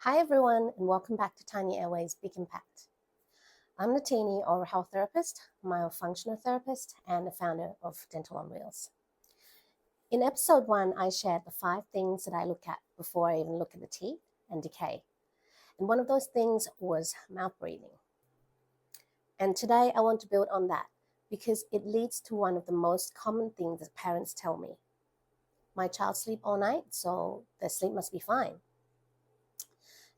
Hi everyone, and welcome back to Tiny Airways Big Impact. I'm Nateenee, oral health therapist, myofunctional therapist, and the founder of Dental on Wheels. In episode 1, I shared the 5 things that I look at before I even look at the teeth and decay. And one of those things was mouth breathing. And today I want to build on that because it leads to one of the most common things that parents tell me. My child sleeps all night, so their sleep must be fine.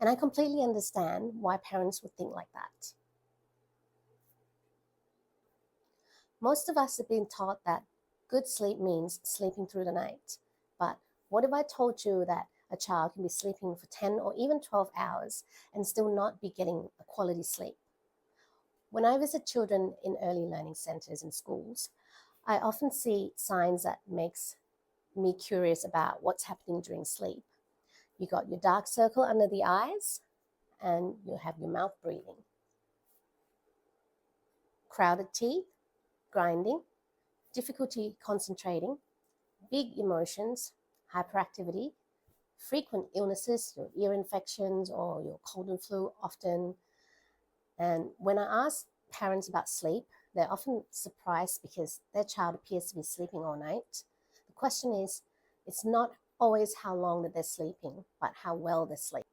And I completely understand why parents would think like that. Most of us have been taught that good sleep means sleeping through the night. But what if I told you that a child can be sleeping for 10 or even 12 hours and still not be getting a quality sleep? When I visit children in early learning centers in schools, I often see signs that makes me curious about what's happening during sleep. You got your dark circle under the eyes, and you have your mouth breathing. Crowded teeth, grinding, difficulty concentrating, big emotions, hyperactivity, frequent illnesses, your ear infections or your cold and flu often. And when I ask parents about sleep, they're often surprised because their child appears to be sleeping all night. The question is, it's not always how long that they're sleeping, but how well they sleep.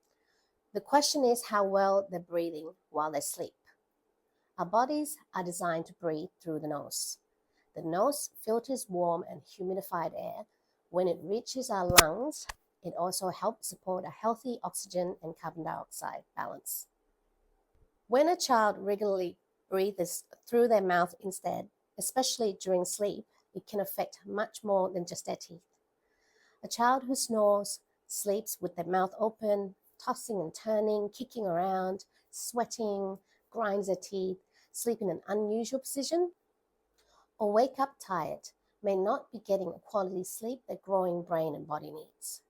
The question is how well they're breathing while they sleep. Our bodies are designed to breathe through the nose. The nose filters warm and humidified air. When it reaches our lungs, it also helps support a healthy oxygen and carbon dioxide balance. When a child regularly breathes through their mouth instead, especially during sleep, it can affect much more than just their teeth. A child who snores, sleeps with their mouth open, tossing and turning, kicking around, sweating, grinds their teeth, sleep in an unusual position, or wake up tired may not be getting a quality sleep that growing brain and body needs.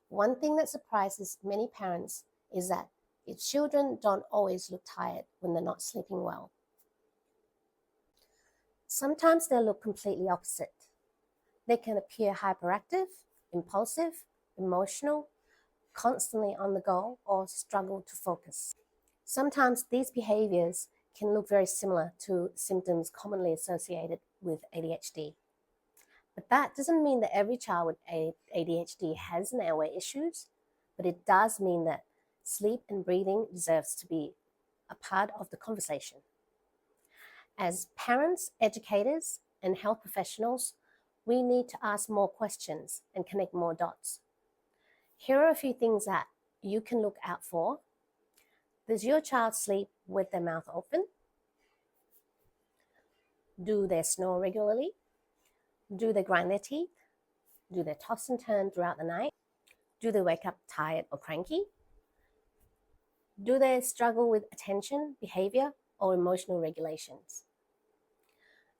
One thing that surprises many parents is that children don't always look tired when they're not sleeping well. Sometimes they look completely opposite. They can appear hyperactive, impulsive, emotional, constantly on the go, or struggle to focus. Sometimes these behaviors can look very similar to symptoms commonly associated with ADHD. But that doesn't mean that every child with ADHD has an airway issues, but it does mean that sleep and breathing deserves to be a part of the conversation. As parents, educators, and health professionals, we need to ask more questions and connect more dots. Here are a few things that you can look out for. Does your child sleep with their mouth open? Do they snore regularly? Do they grind their teeth? Do they toss and turn throughout the night? Do they wake up tired or cranky? Do they struggle with attention, behavior, or emotional regulations?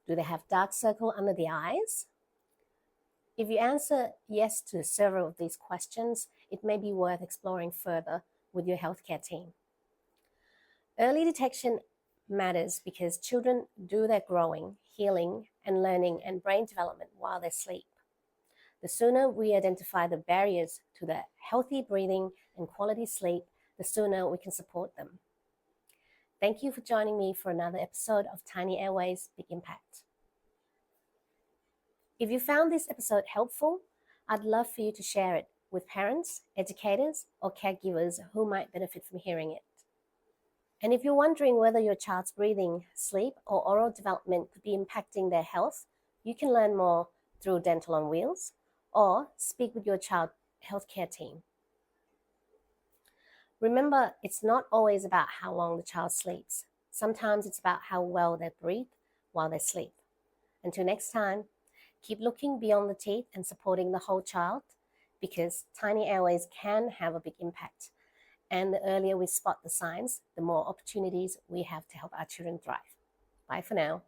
Do they have dark circle under the eyes? If you answer yes to several of these questions, it may be worth exploring further with your healthcare team. Early detection matters because children do their growing, healing, and learning and brain development while they sleep. The sooner we identify the barriers to the healthy breathing and quality sleep, the sooner we can support them. Thank you for joining me for another episode of Tiny Airways Big Impact. If you found this episode helpful, I'd love for you to share it with parents, educators, or caregivers who might benefit from hearing it. And if you're wondering whether your child's breathing, sleep, or oral development could be impacting their health, you can learn more through Dental on Wheels or speak with your child healthcare team. Remember, it's not always about how long the child sleeps. Sometimes it's about how well they breathe while they sleep. Until next time, keep looking beyond the teeth and supporting the whole child because Tiny Airways can have a big impact. And the earlier we spot the signs, the more opportunities we have to help our children thrive. Bye for now.